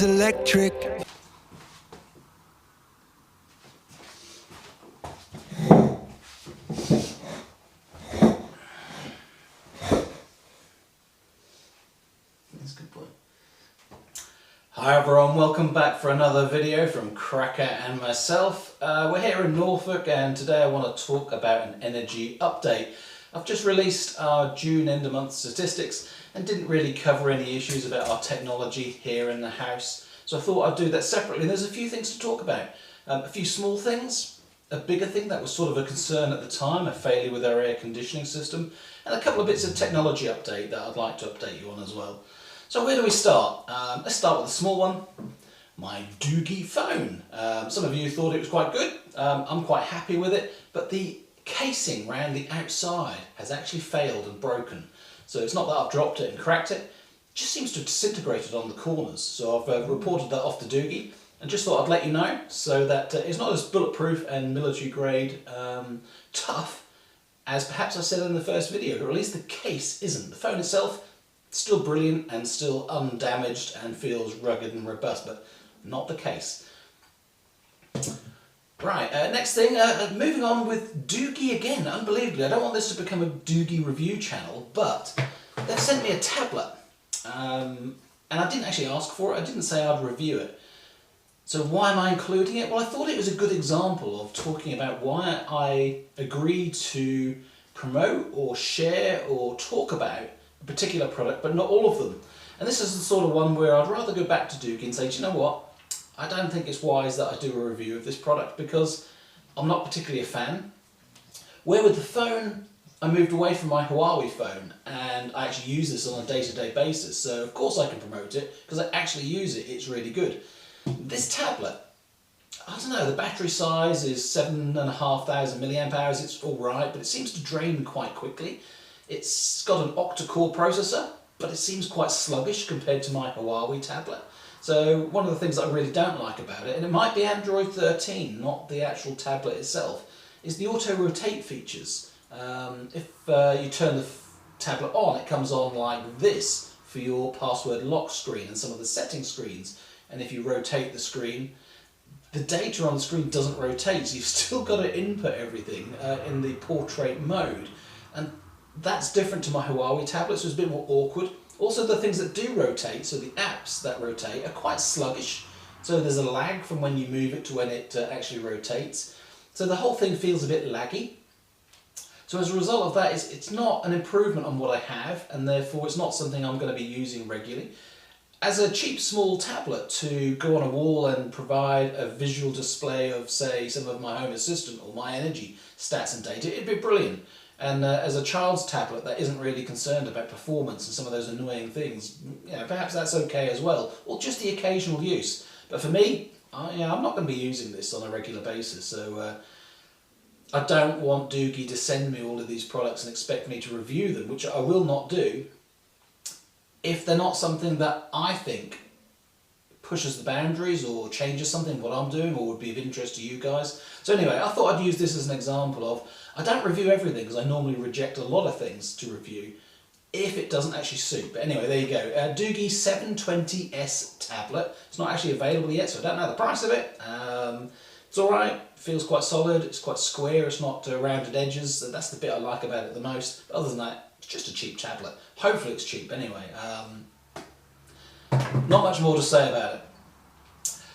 is electric. That's a good point. Hi everyone, welcome back for another video from Cracker and myself. We're here in Norfolk and today I want to talk about an energy update. I've just released our June end of month statistics and didn't really cover any issues about our technology here in the house. So I thought I'd do that separately. There's a few things to talk about. A few small things, a bigger thing that was sort of a concern at the time, a failure with our air conditioning system, and a couple of bits of technology update that I'd like to update you on as well. So where do we start? Let's start with the small one, my Doogee phone. Some of you thought it was quite good. I'm quite happy with it, but the casing around the outside has actually failed and broken. So it's not that I've dropped it and cracked it, it just seems to have disintegrated on the corners. So I've reported that off to Doogee and just thought I'd let you know so that it's not as bulletproof and military grade tough as perhaps I said in the first video, or at least the case isn't. The phone itself, still brilliant and still undamaged and feels rugged and robust, but not the case. Right, next thing, moving on with Doogee again, unbelievably. I don't want this to become a Doogee review channel, but they've sent me a tablet. And I didn't actually ask for it, I didn't say I'd review it. So why am I including it? Well, I thought it was a good example of talking about why I agreed to promote or share or talk about a particular product, but not all of them. And this is the sort of one where I'd rather go back to Doogee and say, do you know what? I don't think it's wise that I do a review of this product because I'm not particularly a fan. Where with the phone, I moved away from my Huawei phone and I actually use this on a day-to-day basis. So of course I can promote it because I actually use it, it's really good. This tablet, I don't know, the battery size is 7,500 milliamp hours, it's alright, but it seems to drain quite quickly. It's got an octa-core processor, but it seems quite sluggish compared to my Huawei tablet. So one of the things that I really don't like about it, and it might be Android 13, not the actual tablet itself, is the auto-rotate features. If you turn the tablet on, it comes on like this for your password lock screen and some of the setting screens. And if you rotate the screen, the data on the screen doesn't rotate, so you've still got to input everything in the portrait mode. And that's different to my Huawei tablet, so it's a bit more awkward. Also, the things that do rotate, so the apps that rotate, are quite sluggish. So there's a lag from when you move it to when it actually rotates. So the whole thing feels a bit laggy. So as a result of that, it's not an improvement on what I have, and therefore it's not something I'm going to be using regularly. As a cheap small tablet to go on a wall and provide a visual display of, say, some of my Home Assistant or my energy stats and data, it'd be brilliant. And as a child's tablet that isn't really concerned about performance and some of those annoying things, you know, perhaps that's okay as well, or just the occasional use. But for me, I'm not going to be using this on a regular basis, so I don't want Doogee to send me all of these products and expect me to review them, which I will not do, if they're not something that I think pushes the boundaries or changes something what I'm doing or would be of interest to you guys. So anyway, I thought I'd use this as an example of, I don't review everything because I normally reject a lot of things to review if it doesn't actually suit. But anyway, there you go. Doogee 720S tablet. It's not actually available yet, so I don't know the price of it. It's alright, feels quite solid, it's quite square, it's not rounded edges. So that's the bit I like about it the most. But other than that, it's just a cheap tablet. Hopefully it's cheap anyway. Not much more to say about it.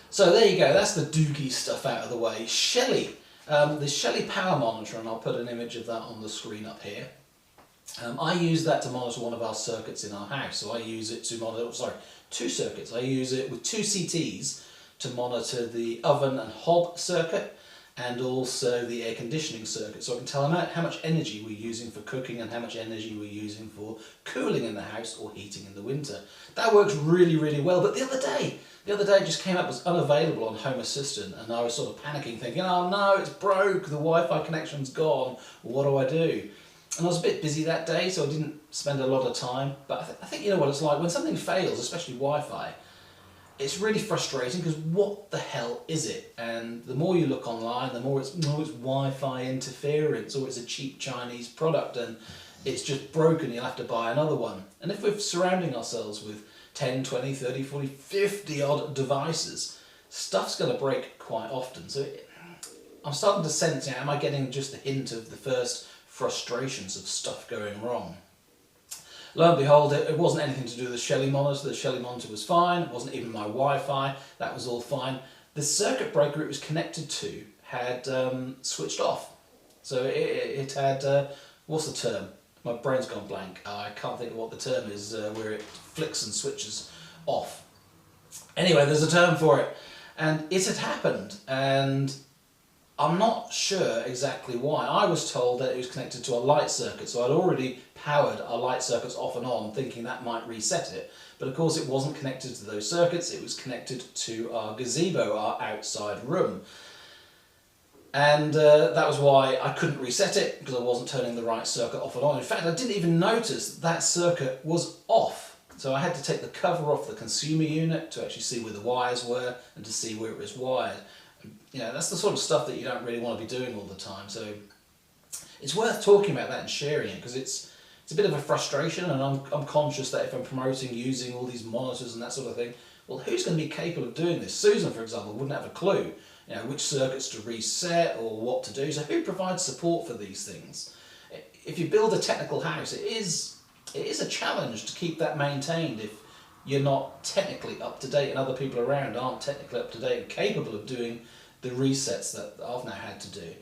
So there you go, that's the Doogee stuff out of the way. Shelly, the Shelly power monitor, and I'll put an image of that on the screen up here. I use that to monitor one of our circuits in our house. So I use it to monitor, two circuits. I use it with two CTs to monitor the oven and hob circuit and also the air conditioning circuit. So I can tell how much energy we're using for cooking and how much energy we're using for cooling in the house or heating in the winter. That works really, really well. But the other day it just came up as unavailable on Home Assistant, and I was sort of panicking, thinking, oh no, it's broke, the Wi-Fi connection's gone, what do I do? And I was a bit busy that day, so I didn't spend a lot of time. But I think you know what it's like, when something fails, especially Wi-Fi, it's really frustrating because what the hell is it? And the more you look online, the more it's Wi-Fi interference, or it's a cheap Chinese product and it's just broken, you'll have to buy another one. And if we're surrounding ourselves with 10, 20, 30, 40, 50 odd devices, stuff's going to break quite often. So I'm starting to sense, am I getting just a hint of the first frustrations of stuff going wrong? Lo and behold, it wasn't anything to do with the Shelly monitor. The Shelly monitor was fine. It wasn't even my Wi-Fi. That was all fine. The circuit breaker it was connected to had switched off. So it had, what's the term? My brain's gone blank. I can't think of what the term is, where it flicks and switches off. Anyway, there's a term for it. And it had happened, and I'm not sure exactly why. I was told that it was connected to a light circuit, so I'd already powered our light circuits off and on, thinking that might reset it. But of course it wasn't connected to those circuits, it was connected to our gazebo, our outside room. And that was why I couldn't reset it, because I wasn't turning the right circuit off and on. In fact, I didn't even notice that circuit was off. So I had to take the cover off the consumer unit to actually see where the wires were and to see where it was wired. You know, that's the sort of stuff that you don't really want to be doing all the time. So it's worth talking about that and sharing it, because it's a bit of a frustration, and I'm conscious that if I'm promoting using all these monitors and that sort of thing, well, who's going to be capable of doing this? Susan, for example, wouldn't have a clue, you know, which circuits to reset or what to do. So who provides support for these things? If you build a technical house, it is a challenge to keep that maintained if you're not technically up to date and other people around aren't technically up to date and capable of doing the resets that I've now had to do.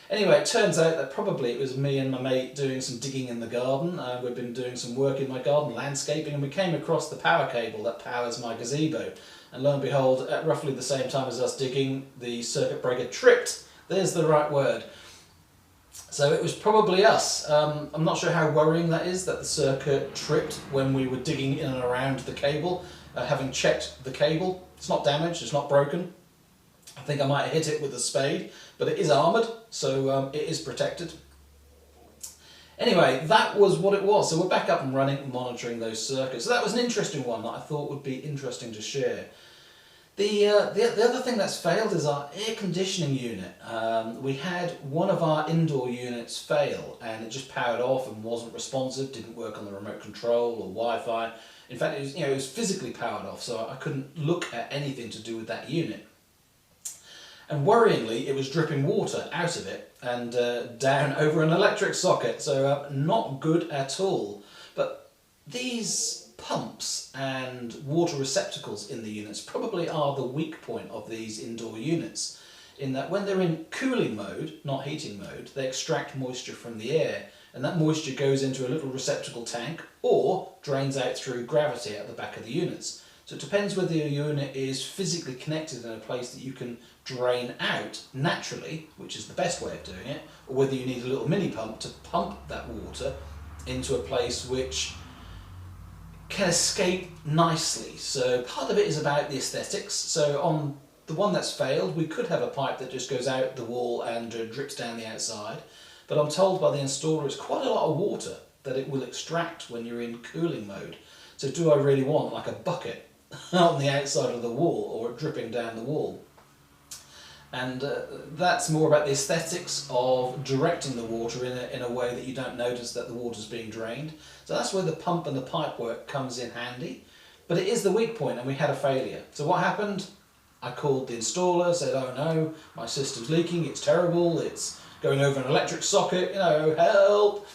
Anyway, it turns out that probably it was me and my mate doing some digging in the garden. We've been doing some work in my garden, landscaping, and we came across the power cable that powers my gazebo. And lo and behold, at roughly the same time as us digging, the circuit breaker tripped. There's the right word. So it was probably us. I'm not sure how worrying that is, that the circuit tripped when we were digging in and around the cable. Having checked the cable, it's not damaged, it's not broken. I think I might have hit it with a spade, but it is armoured, so it is protected. Anyway, that was what it was. So we're back up and running, monitoring those circuits. So that was an interesting one that I thought would be interesting to share. The other thing that's failed is our air conditioning unit. We had one of our indoor units fail, and it just powered off and wasn't responsive, didn't work on the remote control or Wi-Fi. In fact, it was physically powered off, so I couldn't look at anything to do with that unit. And worryingly, it was dripping water out of it and down over an electric socket, so not good at all. But these pumps and water receptacles in the units probably are the weak point of these indoor units, in that when they're in cooling mode, not heating mode, they extract moisture from the air, and that moisture goes into a little receptacle tank or drains out through gravity at the back of the units. So it depends whether your unit is physically connected in a place that you can drain out naturally, which is the best way of doing it, or whether you need a little mini pump to pump that water into a place which can escape nicely. So part of it is about the aesthetics. So on the one that's failed, we could have a pipe that just goes out the wall and drips down the outside, but I'm told by the installer it's quite a lot of water that it will extract when you're in cooling mode. So do I really want like a bucket on the outside of the wall or dripping down the wall? And that's more about the aesthetics of directing the water in a way that you don't notice that the water's being drained. So that's where the pump and the pipe work comes in handy. But it is the weak point, and we had a failure. So what happened? I called the installer, said, oh no, my system's leaking, it's terrible, it's going over an electric socket, you know, help.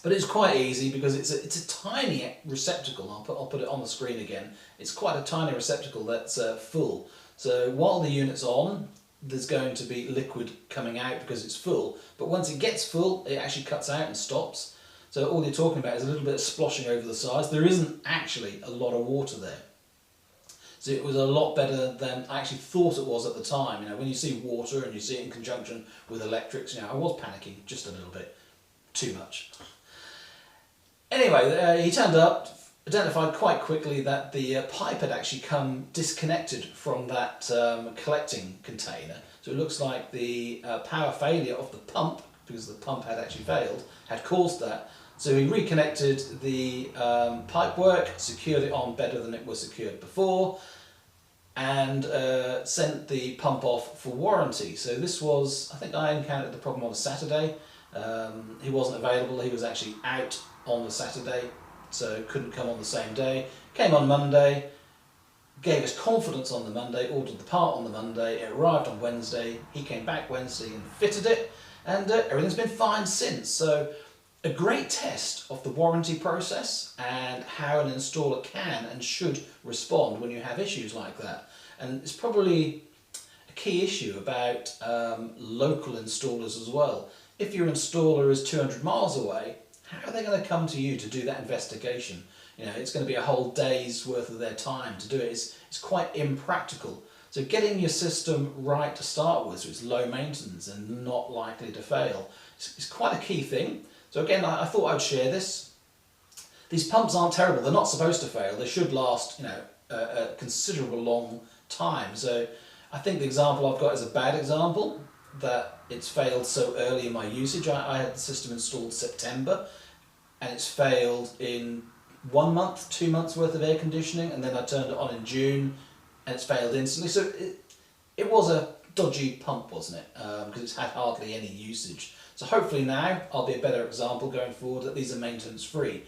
But it's quite easy because it's a tiny receptacle. I'll put it on the screen again. It's quite a tiny receptacle that's full. So while the unit's on, there's going to be liquid coming out because it's full. But once it gets full, it actually cuts out and stops. So all you're talking about is a little bit of sploshing over the sides. There isn't actually a lot of water there. So it was a lot better than I actually thought it was at the time. You know, when you see water and you see it in conjunction with electrics, you know, I was panicking just a little bit, too much. Anyway, he turned up, identified quite quickly that the pipe had actually come disconnected from that collecting container. So it looks like the power failure of the pump, because the pump had actually failed, had caused that. So he reconnected the pipe work, secured it on better than it was secured before, and sent the pump off for warranty. So this was, I think I encountered the problem on a Saturday. He wasn't available, he was actually out on the Saturday. so couldn't come on the same day. Came on Monday, gave us confidence on the Monday, ordered the part on the Monday, it arrived on Wednesday, he came back Wednesday and fitted it, and everything's been fine since. So a great test of the warranty process and how an installer can and should respond when you have issues like that. And it's probably a key issue about local installers as well. If your installer is 200 miles away, how are they going to come to you to do that investigation? You know, it's going to be a whole day's worth of their time to do it. It's quite impractical. So getting your system right to start with, so it's low maintenance and not likely to fail, is quite a key thing. So again, I thought I'd share this. These pumps aren't terrible. They're not supposed to fail. They should last, you know, a considerable long time. So I think the example I've got is a bad example, that it's failed so early in my usage. I had the system installed September and it's failed in 1 month, 2 months worth of air conditioning, and then I turned it on in June and it's failed instantly. So it was a dodgy pump, wasn't it? Because it's had hardly any usage. So hopefully now I'll be a better example going forward that these are maintenance free.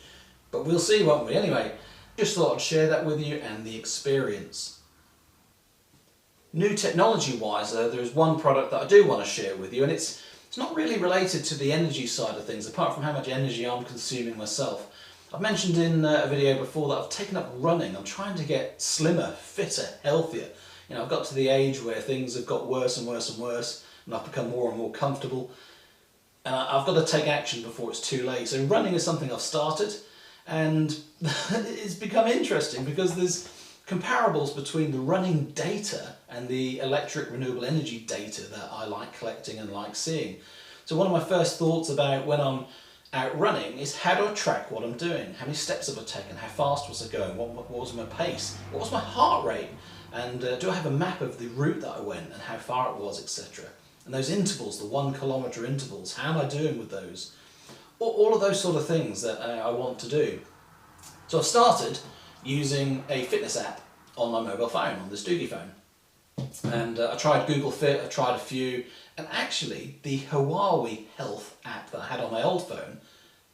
But we'll see, won't we? Anyway, just thought I'd share that with you and the experience. New technology wise though, there is one product that I do want to share with you, and it's not really related to the energy side of things, apart from how much energy I'm consuming myself. I've mentioned in a video before that I've taken up running. I'm trying to get slimmer, fitter, healthier. You know, I've got to the age where things have got worse and worse and worse, and I've become more and more comfortable. And I've got to take action before it's too late. So running is something I've started, and it's become interesting because there's comparables between the running data and the electric renewable energy data that I like collecting and like seeing. So one of my first thoughts about when I'm out running is, how do I track what I'm doing? How many steps have I taken? How fast was I going? What was my pace? What was my heart rate? And do I have a map of the route that I went and how far it was, etc.? And those intervals, the 1 kilometre intervals, how am I doing with those? All of those sort of things that I want to do. So I've started using a fitness app on my mobile phone, on this Doogee phone. And I tried Google Fit, I tried a few, and actually the Huawei Health app that I had on my old phone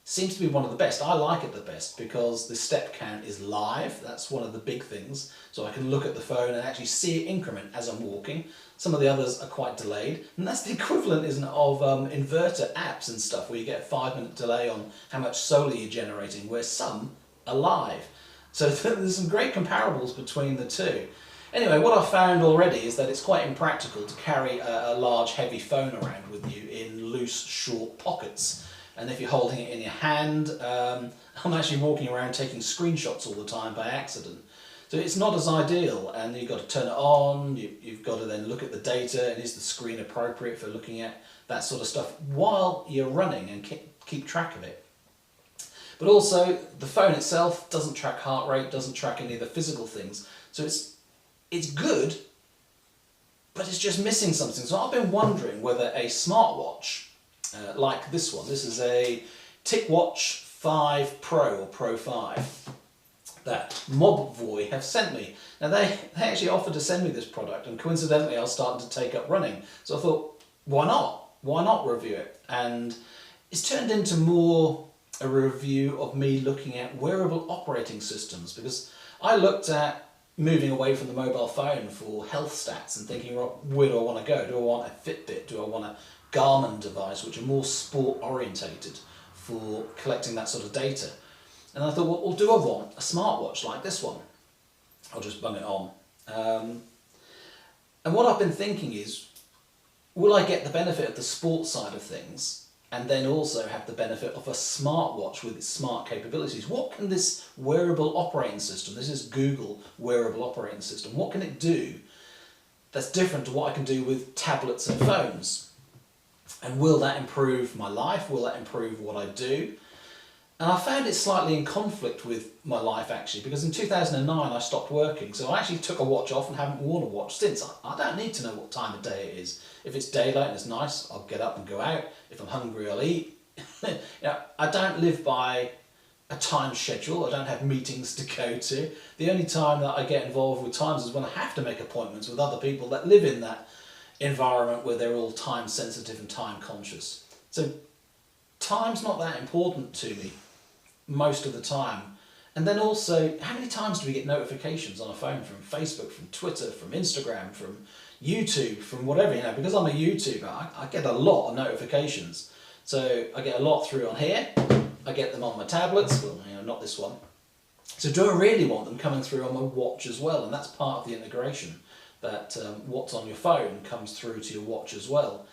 seems to be one of the best. I like it the best because the step count is live. That's one of the big things. So I can look at the phone and actually see it increment as I'm walking. Some of the others are quite delayed. And that's the equivalent, isn't it, of inverter apps and stuff, where you get a 5-minute delay on how much solar you're generating, where some are live. So there's some great comparables between the two. Anyway, what I've found already is that it's quite impractical to carry a large heavy phone around with you in loose, short pockets. And if you're holding it in your hand, I'm actually walking around taking screenshots all the time by accident. So it's not as ideal, and you've got to turn it on, you've got to then look at the data, and is the screen appropriate for looking at that sort of stuff while you're running, and keep track of it. But also, the phone itself doesn't track heart rate, doesn't track any of the physical things. So it's good, but it's just missing something. So I've been wondering whether a smartwatch like this one, this is a Ticwatch 5 Pro or Pro 5, that Mobboy have sent me. Now they actually offered to send me this product, and coincidentally I was starting to take up running. So I thought, why not? Why not review it? And it's turned into more a review of me looking at wearable operating systems, because I looked at moving away from the mobile phone for health stats and thinking, well, where do I want to go? Do I want a Fitbit? Do I want a Garmin device, which are more sport orientated for collecting that sort of data? And I thought, well, do I want a smartwatch like this one? I'll just bung it on. And what I've been thinking is, will I get the benefit of the sports side of things and then also have the benefit of a smartwatch with its smart capabilities? What can this wearable operating system, this is Google wearable operating system, what can it do that's different to what I can do with tablets and phones? And will that improve my life? Will that improve what I do? And I found it slightly in conflict with my life, actually, because in 2009 I stopped working, so I actually took a watch off and haven't worn a watch since. I don't need to know what time of day it is. If it's daylight and it's nice, I'll get up and go out. If I'm hungry, I'll eat. You know, I don't live by a time schedule. I don't have meetings to go to. The only time that I get involved with times is when I have to make appointments with other people that live in that environment where they're all time sensitive and time conscious. So time's not that important to me most of the time. And then also, how many times do we get notifications on a phone from Facebook, from Twitter, from Instagram, from YouTube, from whatever, you know, because I'm a YouTuber, I get a lot of notifications. So I get a lot through on here, I get them on my tablets, well, you know, not this one. So do I really want them coming through on my watch as well? And that's part of the integration, that what's on your phone comes through to your watch as well.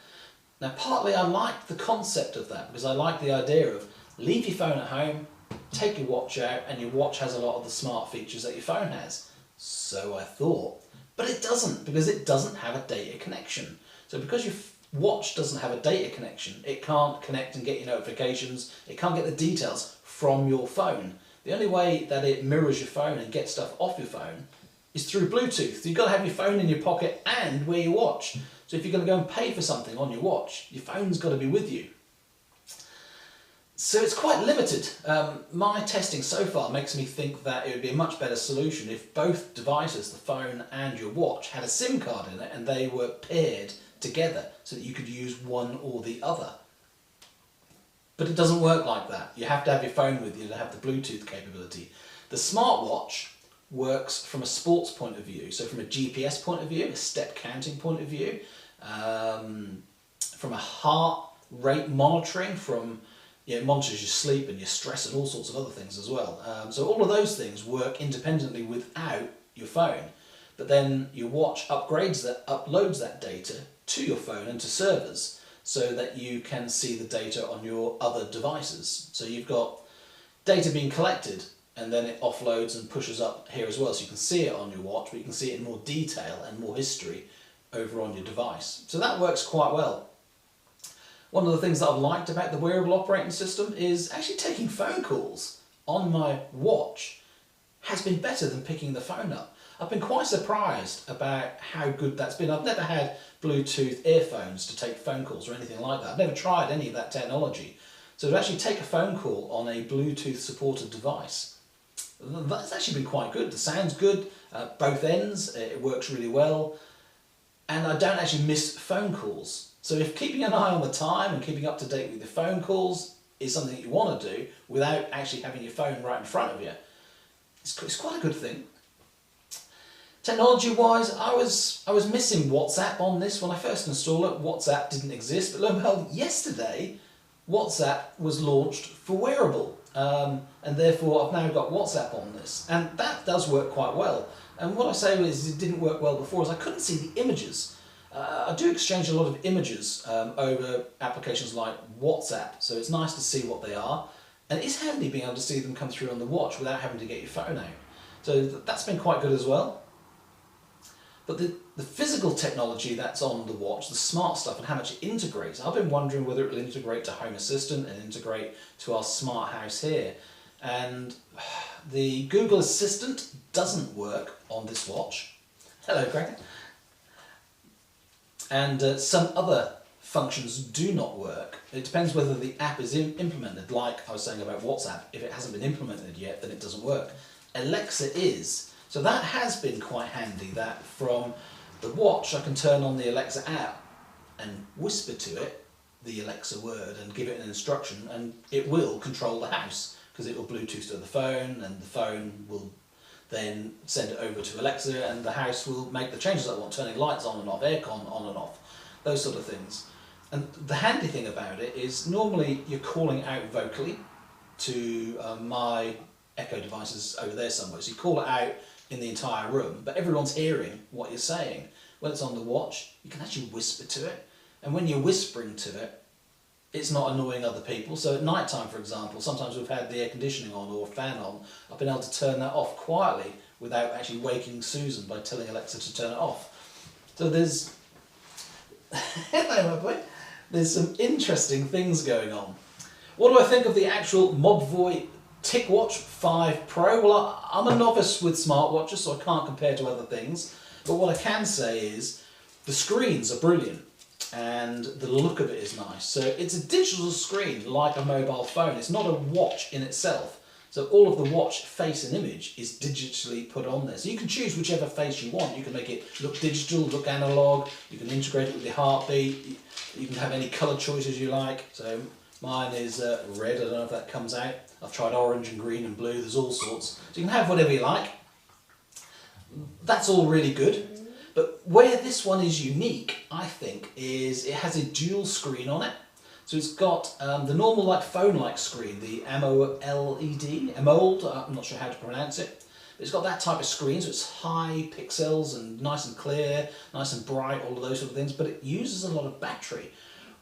Now partly I like the concept of that, because I like the idea of leave your phone at home, take your watch out, and your watch has a lot of the smart features that your phone has. So I thought. But it doesn't, because it doesn't have a data connection. So because your watch doesn't have a data connection, it can't connect and get your notifications, it can't get the details from your phone. The only way that it mirrors your phone and gets stuff off your phone is through Bluetooth. You've got to have your phone in your pocket and wear your watch. So if you're going to go and pay for something on your watch, your phone's got to be with you. So it's quite limited. My testing so far makes me think that it would be a much better solution if both devices, the phone and your watch, had a SIM card in it and they were paired together so that you could use one or the other. But it doesn't work like that. You have to have your phone with you to have the Bluetooth capability. The smartwatch works from a sports point of view, so from a GPS point of view, a step counting point of view, from a heart rate monitoring, from it monitors your sleep and your stress and all sorts of other things as well. So all of those things work independently without your phone. But then your watch uploads that data to your phone and to servers so that you can see the data on your other devices. So you've got data being collected and then it offloads and pushes up here as well. So you can see it on your watch, but you can see it in more detail and more history over on your device. So that works quite well. One of the things that I've liked about the wearable operating system is actually taking phone calls on my watch has been better than picking the phone up. I've been quite surprised about how good that's been. I've never had Bluetooth earphones to take phone calls or anything like that. I've never tried any of that technology. So to actually take a phone call on a Bluetooth supported device, that's actually been quite good. The sound's good, both ends, it works really well, and I don't actually miss phone calls. So if keeping an eye on the time and keeping up to date with your phone calls is something that you want to do without actually having your phone right in front of you, it's quite a good thing. Technology wise, I was missing WhatsApp on this. When I first installed it, WhatsApp didn't exist, but lo and behold, yesterday WhatsApp was launched for wearable, and therefore I've now got WhatsApp on this, and that does work quite well. And what I say is it didn't work well before is I couldn't see the images. I do exchange a lot of images over applications like WhatsApp, so it's nice to see what they are, and it is handy being able to see them come through on the watch without having to get your phone out. So that's been quite good as well. But the physical technology that's on the watch, the smart stuff and how much it integrates, I've been wondering whether it will integrate to Home Assistant and integrate to our smart house here. And the Google Assistant doesn't work on this watch. Hello, Cracker. And some other functions do not work. It depends whether the app is implemented, like I was saying about WhatsApp. If it hasn't been implemented yet, then it doesn't work. Alexa is. So that has been quite handy, that from the watch I can turn on the Alexa app and whisper to it the Alexa word and give it an instruction, and it will control the house because it will Bluetooth to the phone, and the phone will then send it over to Alexa and the house will make the changes I want, turning lights on and off, aircon on and off, those sort of things. And the handy thing about it is normally you're calling out vocally to my Echo devices over there somewhere, so you call it out in the entire room, but everyone's hearing what you're saying. When it's on the watch, you can actually whisper to it, and when you're whispering to it, it's not annoying other people. So at night time, for example, sometimes we've had the air conditioning on or a fan on, I've been able to turn that off quietly without actually waking Susan by telling Alexa to turn it off. So there's hello my boy, there's some interesting things going on. What do I think of the actual Mobvoi Ticwatch 5 Pro? Well, I'm a novice with smartwatches, so I can't compare to other things, but what I can say is the screens are brilliant and the look of it is nice. So it's a digital screen like a mobile phone. It's not a watch in itself. So all of the watch face and image is digitally put on there. So you can choose whichever face you want. You can make it look digital, look analog, you can integrate it with your heartbeat, you can have any colour choices you like. So mine is red, I don't know if that comes out. I've tried orange and green and blue, there's all sorts. So you can have whatever you like. That's all really good. But where this one is unique, I think, is it has a dual screen on it. So it's got the normal like phone-like screen, the AMOLED, I'm not sure how to pronounce it. But it's got that type of screen, so it's high pixels and nice and clear, nice and bright, all of those sort of things, but it uses a lot of battery.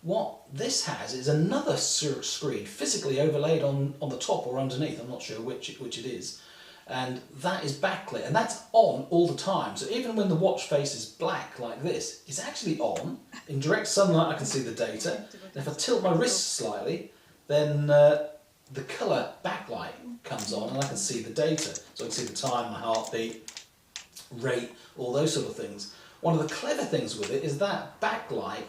What this has is another screen physically overlaid on the top or underneath, I'm not sure which it is. And that is backlit, and that's on all the time. So even when the watch face is black like this, it's actually on. In direct sunlight I can see the data. And if I tilt my wrist slightly, then the colour backlight comes on and I can see the data. So I can see the time, my heartbeat, rate, all those sort of things. One of the clever things with it is that backlight,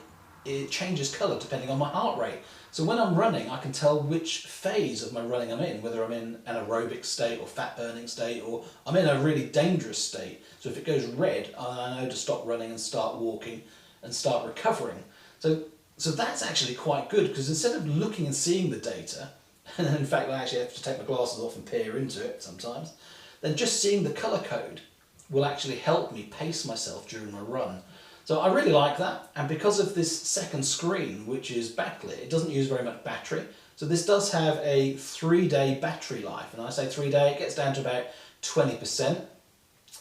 it changes colour depending on my heart rate. So when I'm running, I can tell which phase of my running I'm in, whether I'm in an aerobic state or fat burning state, or I'm in a really dangerous state. So if it goes red, I know to stop running and start walking and start recovering. So that's actually quite good, because instead of looking and seeing the data, and in fact I actually have to take my glasses off and peer into it sometimes, then just seeing the colour code will actually help me pace myself during my run. So I really like that, and because of this second screen, which is backlit, it doesn't use very much battery. So this does have a 3-day battery life, and I say 3-day, it gets down to about 20%,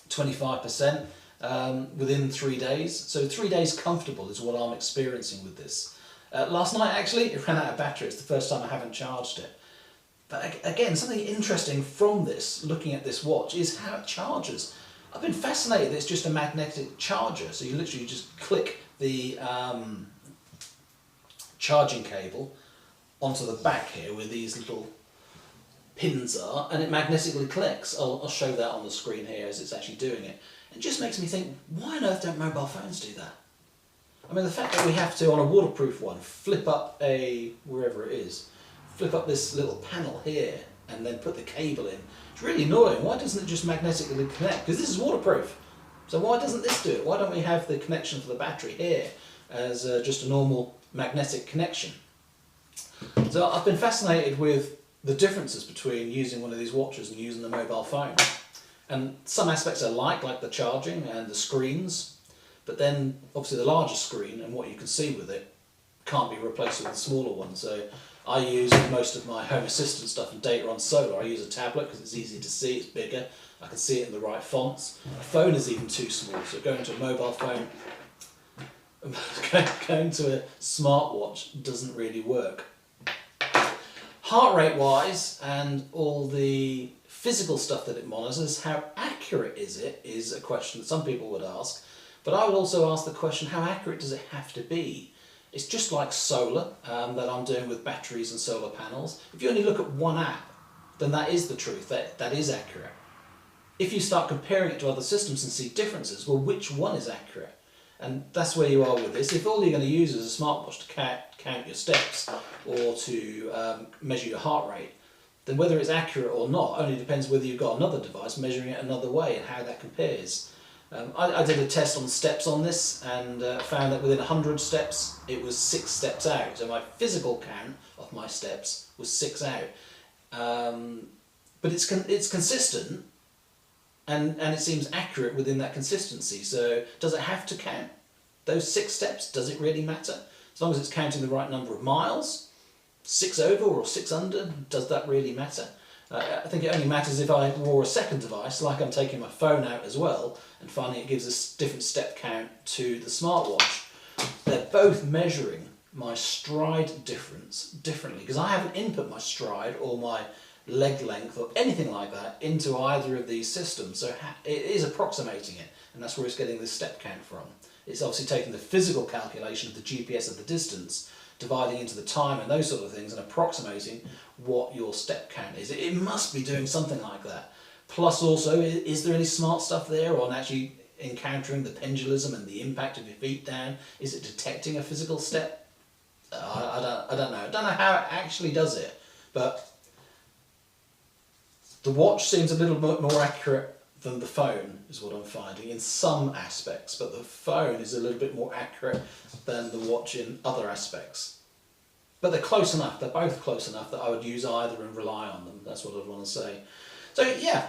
25% within 3 days. So 3 days comfortable is what I'm experiencing with this. Last night actually, it ran out of battery. It's the first time I haven't charged it. But again, something interesting from this, looking at this watch, is how it charges. I've been fascinated that it's just a magnetic charger, so you literally just click the charging cable onto the back here where these little pins are, and it magnetically clicks. I'll show that on the screen here as it's actually doing it. It just makes me think, why on earth don't mobile phones do that? I mean, the fact that we have to, on a waterproof one, flip up wherever it is, flip up this little panel here and then put the cable in. It's really annoying. Why doesn't it just magnetically connect? Because this is waterproof. So why doesn't this do it? Why don't we have the connection for the battery here as just a normal magnetic connection? So I've been fascinated with the differences between using one of these watches and using the mobile phone. And some aspects I like the charging and the screens, but then obviously the larger screen and what you can see with it can't be replaced with the smaller one. So I use most of my home assistant stuff and data on solar. I use a tablet because it's easy to see, it's bigger, I can see it in the right fonts. A phone is even too small, so going to a mobile phone, going to a smartwatch doesn't really work. Heart rate wise and all the physical stuff that it monitors, how accurate is it, is a question that some people would ask. But I would also ask the question, how accurate does it have to be? It's just like solar that I'm doing with batteries and solar panels. If you only look at one app, then that is the truth, that is accurate. If you start comparing it to other systems and see differences, well, which one is accurate? And that's where you are with this. If all you're going to use is a smartwatch to count your steps or to measure your heart rate, then whether it's accurate or not only depends whether you've got another device measuring it another way and how that compares. I did a test on steps on this and found that within 100 steps it was 6 steps out. So my physical count of my steps was 6 out. But it's consistent and it seems accurate within that consistency. So does it have to count those 6 steps? Does it really matter? As long as it's counting the right number of miles, 6 over or 6 under, does that really matter? I think it only matters if I wore a second device, like I'm taking my phone out as well, and finding it gives a different step count to the smartwatch. They're both measuring my stride difference differently, because I haven't input my stride or my leg length or anything like that into either of these systems, so it is approximating it, and that's where it's getting the step count from. It's obviously taking the physical calculation of the GPS of the distance, dividing into the time and those sort of things and approximating what your step count is. It must be doing something like that. Plus also, is there any smart stuff there on actually encountering the pendulism and the impact of your feet down? Is it detecting a physical step? I don't know. I don't know how it actually does it, but the watch seems a little bit more accurate than the phone, is what I'm finding, in some aspects, but the phone is a little bit more accurate than the watch in other aspects. but they're close enough, they're both close enough that I would use either and rely on them. That's what I'd want to say. So yeah,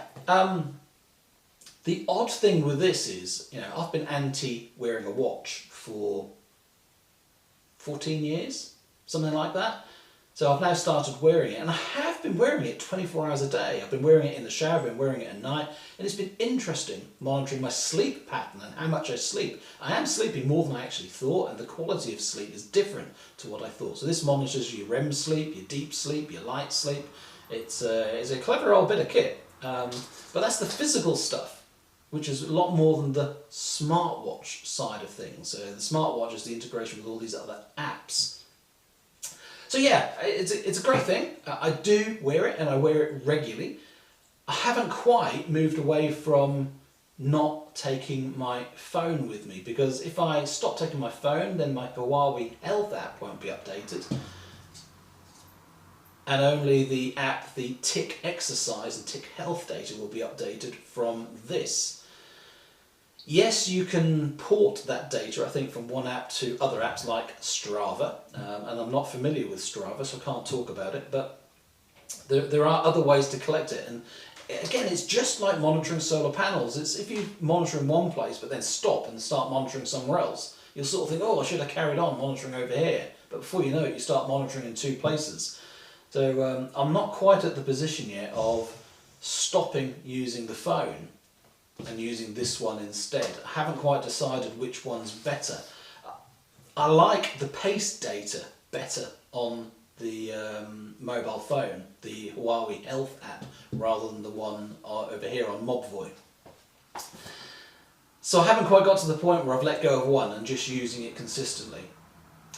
the odd thing with this is, you know, I've been anti wearing a watch for 14 years, something like that. So I've now started wearing it, and I have been wearing it 24 hours a day. I've been wearing it in the shower, I've been wearing it at night, and it's been interesting monitoring my sleep pattern and how much I sleep. I am sleeping more than I actually thought, and the quality of sleep is different to what I thought. So this monitors your REM sleep, your deep sleep, your light sleep. It's a clever old bit of kit, but that's the physical stuff, which is a lot more than the smartwatch side of things. So the smartwatch is the integration with all these other apps. So yeah, it's a great thing. I do wear it, and I wear it regularly. I haven't quite moved away from not taking my phone with me, because if I stop taking my phone, then my Huawei Health app won't be updated. And only the app, the Tick Exercise and Tick Health data will be updated from this. Yes, you can port that data, I think, from one app to other apps like Strava, and I'm not familiar with Strava, so I can't talk about it, but there are other ways to collect it. And again, it's just like monitoring solar panels. It's if you monitor in one place but then stop and start monitoring somewhere else, you'll sort of think, oh, I should have carried on monitoring over here. But before you know it, you start monitoring in two places. So I'm not quite at the position yet of stopping using the phone and using this one instead. I haven't quite decided which one's better. I like the pace data better on the mobile phone, the Huawei Health app, rather than the one over here on Mobvoi. So I haven't quite got to the point where I've let go of one and just using it consistently.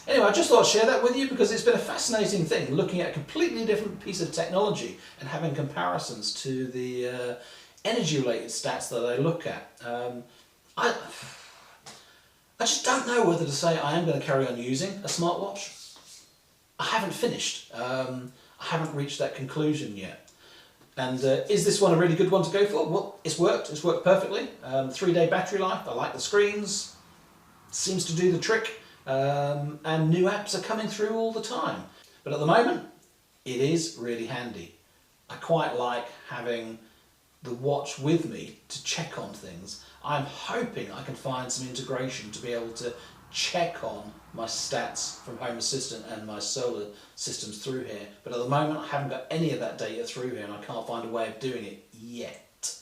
Anyway, I just thought I'd share that with you because it's been a fascinating thing, looking at a completely different piece of technology and having comparisons to the energy related stats that I look at. I just don't know whether to say I am going to carry on using a smartwatch. I haven't finished. I haven't reached that conclusion yet. And is this one a really good one to go for? Well, it's worked perfectly. 3-day battery life, I like the screens, seems to do the trick, and new apps are coming through all the time. But at the moment, it is really handy. I quite like having the watch with me to check on things. I'm hoping I can find some integration to be able to check on my stats from Home Assistant and my solar systems through here, but at the moment I haven't got any of that data through here and I can't find a way of doing it yet.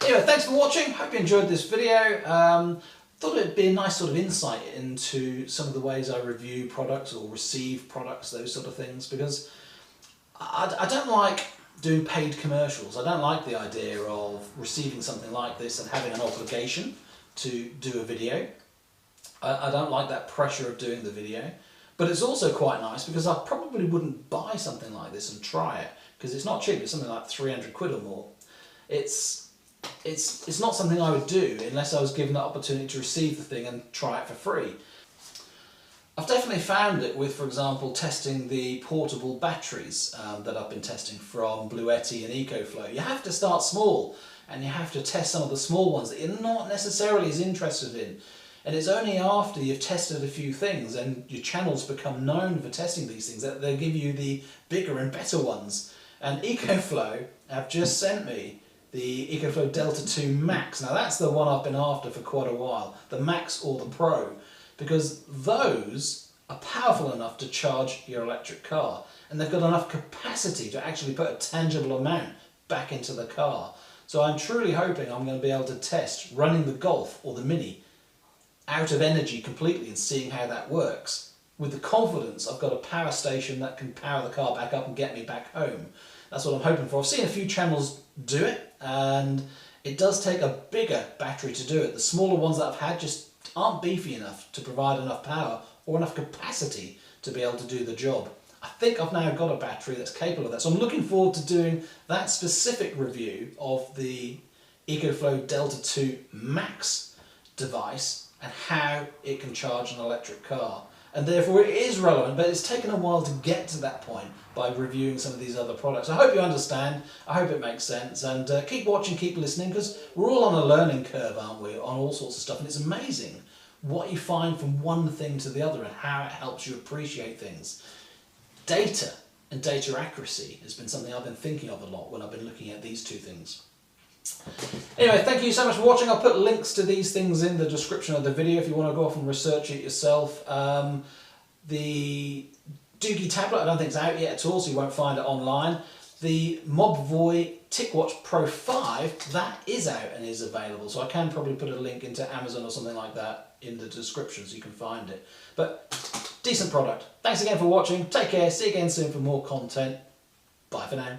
Anyway, thanks for watching, hope you enjoyed this video. Thought it'd be a nice sort of insight into some of the ways I review products or receive products, those sort of things, because I don't like doing paid commercials. I don't like the idea of receiving something like this and having an obligation to do a video. I don't like that pressure of doing the video, but it's also quite nice because I probably wouldn't buy something like this and try it because it's not cheap. It's something like 300 quid or more. It's not something I would do unless I was given the opportunity to receive the thing and try it for free. I've definitely found it with, for example, testing the portable batteries that I've been testing from Bluetti and Ecoflow. You have to start small and you have to test some of the small ones that you're not necessarily as interested in. And it's only after you've tested a few things and your channel's become known for testing these things that they'll give you the bigger and better ones. And Ecoflow have just sent me the Ecoflow Delta 2 Max. Now that's the one I've been after for quite a while, the Max or the Pro, because those are powerful enough to charge your electric car and they've got enough capacity to actually put a tangible amount back into the car. So I'm truly hoping I'm going to be able to test running the Golf or the Mini out of energy completely and seeing how that works. With the confidence I've got a power station that can power the car back up and get me back home. That's what I'm hoping for. I've seen a few channels do it and it does take a bigger battery to do it. The smaller ones that I've had just aren't beefy enough to provide enough power or enough capacity to be able to do the job. I think I've now got a battery that's capable of that. So I'm looking forward to doing that specific review of the Ecoflow Delta 2 Max device and how it can charge an electric car. And therefore it is relevant, but it's taken a while to get to that point by reviewing some of these other products. I hope you understand, I hope it makes sense, and keep watching, keep listening, because we're all on a learning curve, aren't we, on all sorts of stuff, and it's amazing what you find from one thing to the other and how it helps you appreciate things. data and data accuracy has been something I've been thinking of a lot when I've been looking at these two things. Anyway, thank you so much for watching. I'll put links to these things in the description of the video if you want to go off and research it yourself. The Doogee tablet I don't think is out yet at all, so you won't find it online. The Mobvoi Ticwatch Pro 5, that is out and is available, so I can probably put a link into Amazon or something like that in the description so you can find it. But decent product. Thanks again for watching. Take care. See you again soon for more content. Bye for now.